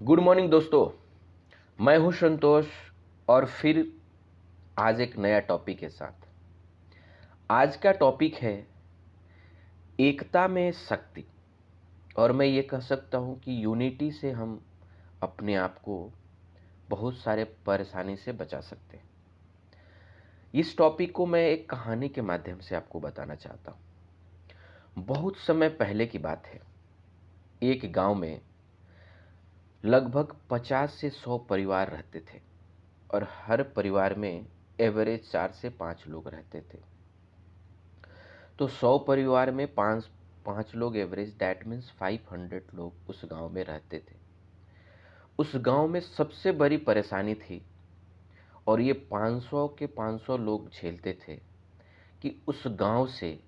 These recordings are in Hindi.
गुड मॉर्निंग दोस्तों। मैं हूं संतोष और फिर आज एक नया टॉपिक के साथ। आज का टॉपिक है एकता में शक्ति। और मैं ये कह सकता हूं कि यूनिटी से हम अपने आप को बहुत सारे परेशानी से बचा सकते हैं। इस टॉपिक को मैं एक कहानी के माध्यम से आपको बताना चाहता हूं। बहुत समय पहले की बात है। एक गांव में लगभग 50 से 100 परिवार रहते थे और हर परिवार में एवरेज 4 से 5 लोग रहते थे। तो 100 परिवार में पाँच पाँच लोग एवरेज, दैट मीन्स 500 लोग उस गांव में रहते थे। उस गांव में सबसे बड़ी परेशानी थी और ये 500 के 500 लोग झेलते थे कि उस गांव से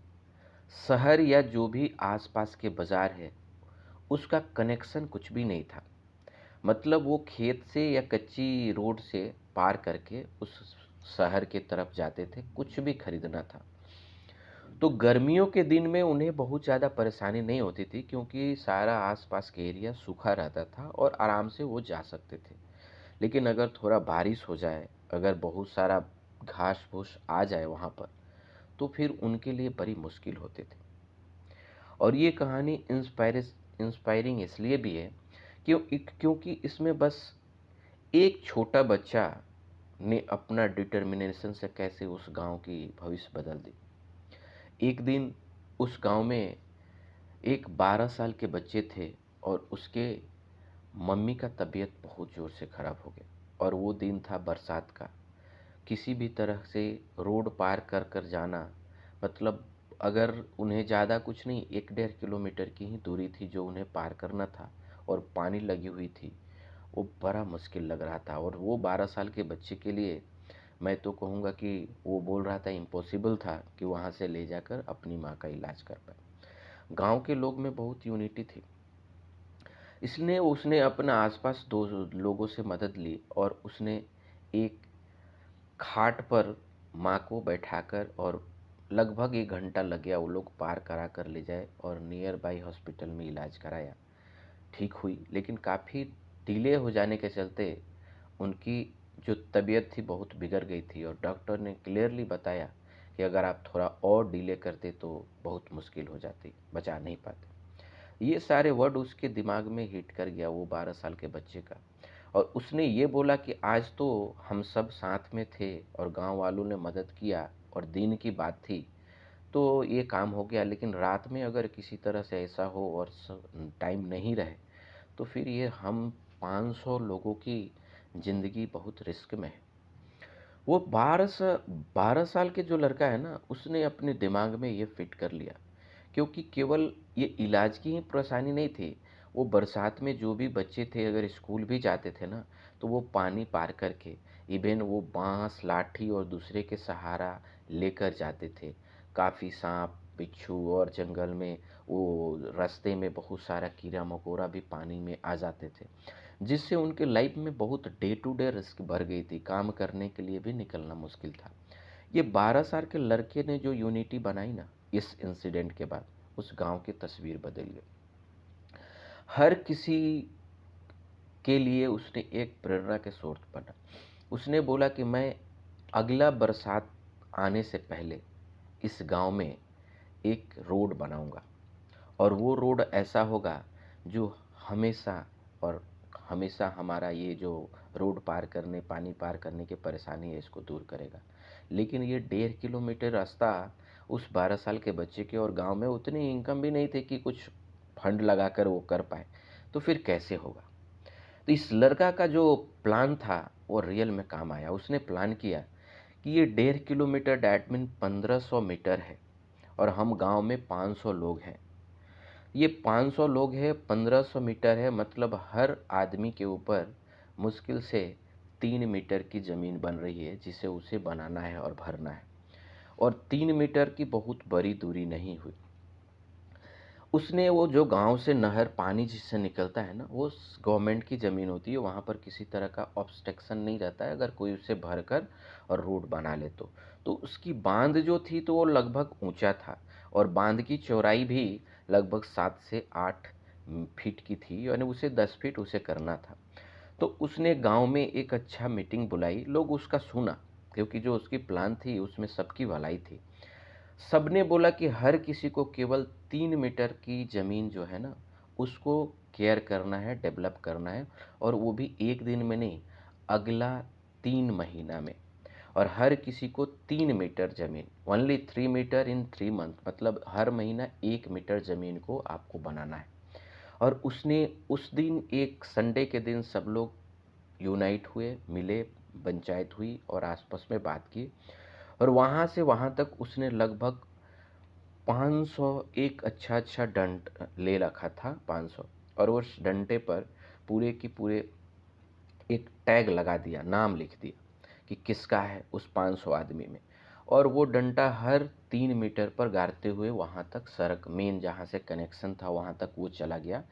शहर या जो भी आसपास के बाजार है उसका कनेक्शन कुछ भी नहीं था। मतलब वो खेत से या कच्ची रोड से पार करके उस शहर के तरफ जाते थे, कुछ भी खरीदना था। तो गर्मियों के दिन में उन्हें बहुत ज़्यादा परेशानी नहीं होती थी क्योंकि सारा आसपास के एरिया सूखा रहता था और आराम से वो जा सकते थे। लेकिन अगर थोड़ा बारिश हो जाए, अगर बहुत सारा घास फूस आ जाए वहाँ पर, तो फिर उनके लिए बड़ी मुश्किल होती थी। और ये कहानी इंस्पायरिंग इसलिए भी है क्योंकि इसमें बस एक छोटा बच्चा ने अपना डिटर्मिनेशन से कैसे उस गांव की भविष्य बदल दी। एक दिन उस गांव में एक 12 साल के बच्चे थे और उसके मम्मी का तबीयत बहुत ज़ोर से ख़राब हो गया। और वो दिन था बरसात का। किसी भी तरह से रोड पार कर कर जाना, मतलब अगर उन्हें ज़्यादा कुछ नहीं, 1-1.5 किलोमीटर की ही दूरी थी जो उन्हें पार करना था और पानी लगी हुई थी। वो बड़ा मुश्किल लग रहा था और वो 12 साल के बच्चे के लिए मैं तो कहूँगा कि वो बोल रहा था इम्पॉसिबल था कि वहाँ से ले जाकर अपनी माँ का इलाज कर पाए। गांव के लोग में बहुत यूनिटी थी, इसलिए उसने अपना आसपास दो लोगों से मदद ली और उसने एक खाट पर माँ को बैठाकर, और लगभग 1 घंटा लग गया वो लोग पार करा कर ले जाए और नियर बाई हॉस्पिटल में इलाज कराया। ठीक हुई, लेकिन काफ़ी डिले हो जाने के चलते उनकी जो तबीयत थी बहुत बिगड़ गई थी और डॉक्टर ने क्लियरली बताया कि अगर आप थोड़ा और डिले करते तो बहुत मुश्किल हो जाती, बचा नहीं पाते। ये सारे वर्ड उसके दिमाग में हिट कर गया, वो 12 साल के बच्चे का। और उसने ये बोला कि आज तो हम सब साथ में थे और गांव वालों ने मदद किया और दिन की बात थी तो ये काम हो गया, लेकिन रात में अगर किसी तरह से ऐसा हो और टाइम नहीं रहे तो फिर ये हम 500 लोगों की ज़िंदगी बहुत रिस्क में है। वो 12 साल के जो लड़का है ना, उसने अपने दिमाग में ये फिट कर लिया, क्योंकि केवल ये इलाज की ही परेशानी नहीं थी। वो बरसात में जो भी बच्चे थे अगर स्कूल भी जाते थे ना, तो वो पानी पार करके इवन वो बांस लाठी और दूसरे के सहारा लेकर जाते थे। काफ़ी सांप बिच्छू और जंगल में वो रास्ते में बहुत सारा कीड़ा मकोड़ा भी पानी में आ जाते थे, जिससे उनके लाइफ में बहुत डे टू डे रिस्क बढ़ गई थी, काम करने के लिए भी निकलना मुश्किल था। ये 12 साल के लड़के ने जो यूनिटी बनाई ना, इस इंसिडेंट के बाद उस गांव की तस्वीर बदल गई। हर किसी के लिए उसने एक प्रेरणा के स्रोत बना। उसने बोला कि मैं अगला बरसात आने से पहले इस गांव में एक रोड बनाऊंगा और वो रोड ऐसा होगा जो हमेशा और हमेशा हमारा ये जो रोड पार करने, पानी पार करने की परेशानी है इसको दूर करेगा। लेकिन ये 1.5 किलोमीटर रास्ता उस 12 साल के बच्चे के, और गांव में उतनी इनकम भी नहीं थी कि कुछ फंड लगाकर वो कर पाए, तो फिर कैसे होगा। तो इस लड़का का जो प्लान था वो रियल में काम आया। उसने प्लान किया कि ये 1.5 किलोमीटर डैट मीन 1500 मीटर है और हम गांव में 500 लोग हैं। ये 500 लोग हैं, 1500 मीटर है, मतलब हर आदमी के ऊपर मुश्किल से 3 मीटर की ज़मीन बन रही है जिसे उसे बनाना है और भरना है। और 3 मीटर की बहुत बड़ी दूरी नहीं हुई। उसने वो जो गांव से नहर पानी जिससे निकलता है ना, वो गवर्नमेंट की ज़मीन होती है, वहाँ पर किसी तरह का ऑब्स्ट्रक्शन नहीं रहता है अगर कोई उसे भरकर और रोड बना ले तो उसकी बांध जो थी तो वो लगभग ऊंचा था और बांध की चौड़ाई भी लगभग 7 से 8 फीट की थी, यानी उसे 10 फीट उसे करना था। तो उसने गांव में एक अच्छा मीटिंग बुलाई, लोग उसका सुना, क्योंकि जो उसकी प्लान थी उसमें सबकी भलाई थी। सबने बोला कि हर किसी को केवल 3 मीटर की ज़मीन जो है ना, उसको केयर करना है, डेवलप करना है, और वो भी एक दिन में नहीं, अगला 3 महीना में। और हर किसी को 3 मीटर ज़मीन, ओनली 3 मीटर इन 3 मंथ, मतलब हर महीना 1 मीटर ज़मीन को आपको बनाना है। और उसने उस दिन, एक संडे के दिन, सब लोग यूनाइट हुए, मिले, पंचायत हुई और आपस में बात की। और वहाँ से वहाँ तक उसने लगभग 500, एक अच्छा अच्छा डंट ले रखा था, 500। और उस डंटे पर पूरे की पूरे एक टैग लगा दिया, नाम लिख दिया कि किसका है उस 500 आदमी में। और वो डंडा हर 3 मीटर पर गाड़ते हुए वहाँ तक, सड़क मेन जहाँ से कनेक्शन था वहाँ तक वो चला गया।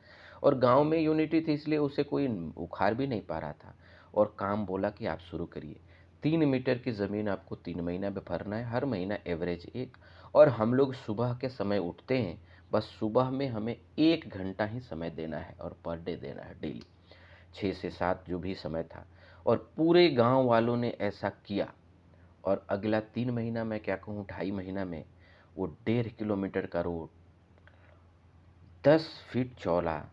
और गांव में यूनिटी थी, इसलिए उसे कोई उखाड़ भी नहीं पा रहा था। और काम बोला कि आप शुरू करिए, 3 मीटर की ज़मीन आपको 3 महीना में भरना है, हर महीना एवरेज एक। और हम लोग सुबह के समय उठते हैं, बस सुबह में हमें 1 घंटा ही समय देना है, और पर डे देना है, डेली 6 से 7 जो भी समय था। और पूरे गांव वालों ने ऐसा किया। और अगला 3 महीना, मैं क्या कहूँ, 2.5 महीना में वो 1.5 किलोमीटर का रोड, 10 फीट चौड़ा,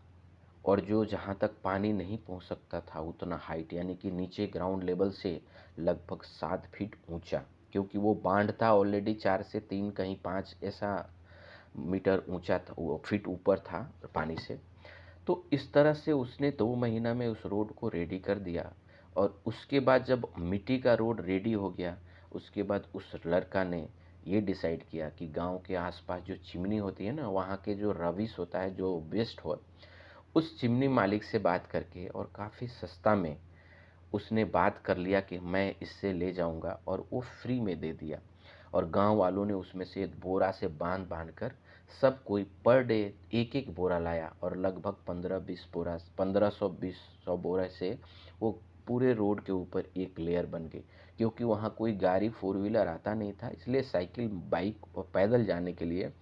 और जो जहाँ तक पानी नहीं पहुँच सकता था उतना हाइट, यानी कि नीचे ग्राउंड लेवल से लगभग 7 फीट ऊंचा, क्योंकि वो बांध था ऑलरेडी 4 से 3, कहीं 5 ऐसा मीटर ऊंचा था, वो फीट ऊपर था पानी से। तो इस तरह से उसने 2 महीना में उस रोड को रेडी कर दिया। और उसके बाद जब मिट्टी का रोड रेडी हो गया, उसके बाद उस लड़का ने ये डिसाइड किया कि गांव के आसपास जो चिमनी होती है ना, वहाँ के जो रविश होता है, जो वेस्ट हो, उस चिमनी मालिक से बात करके और काफ़ी सस्ता में उसने बात कर लिया कि मैं इससे ले जाऊंगा, और वो फ्री में दे दिया। और गांव वालों ने उसमें से एक बोरा से बांध बांध कर, सब कोई पर डे एक एक बोरा लाया, और लगभग 15-20 बोरा, 1500-2000 बोरा से वो पूरे रोड के ऊपर एक लेयर बन गई। क्योंकि वहाँ कोई गाड़ी 4 व्हीलर आता नहीं था, इसलिए साइकिल, बाइक और पैदल जाने के लिए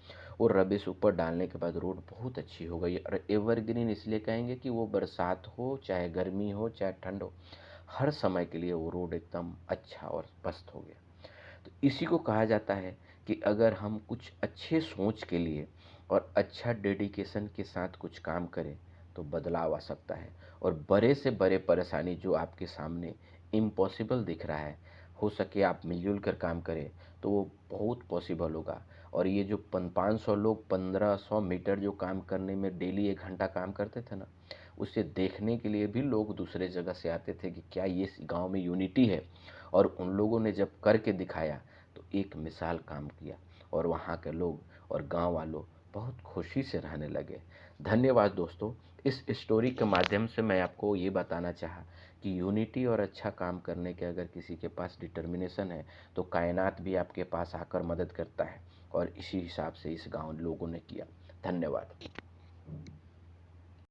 वो रबिश ऊपर डालने के बाद रोड बहुत अच्छी हो गई। और एवरग्रीन इसलिए कहेंगे कि वो बरसात हो, चाहे गर्मी हो, चाहे ठंड हो, हर समय के लिए वो रोड एकदम अच्छा और स्पष्ट हो गया। तो इसी को कहा जाता है कि अगर हम कुछ अच्छे सोच के लिए और अच्छा डेडिकेशन के साथ कुछ काम करें, तो बदलाव आ सकता है। और बड़े से बड़े परेशानी जो आपके सामने इम्पॉसिबल दिख रहा है, हो सके आप मिलजुल कर काम करें तो वो बहुत पॉसिबल होगा। और ये जो 500 लोग 1500 मीटर जो काम करने में डेली 1 घंटा काम करते थे ना, उसे देखने के लिए भी लोग दूसरे जगह से आते थे कि क्या ये गांव में यूनिटी है। और उन लोगों ने जब करके दिखाया तो एक मिसाल काम किया, और वहाँ के लोग और गांव वालों बहुत खुशी से रहने लगे। धन्यवाद दोस्तों। इस स्टोरी के माध्यम से मैं आपको ये बताना चाहा कि यूनिटी और अच्छा काम करने के अगर किसी के पास डिटर्मिनेशन है, तो कायनात भी आपके पास आकर मदद करता है। और इसी हिसाब से इस गांव लोगों ने किया। धन्यवाद।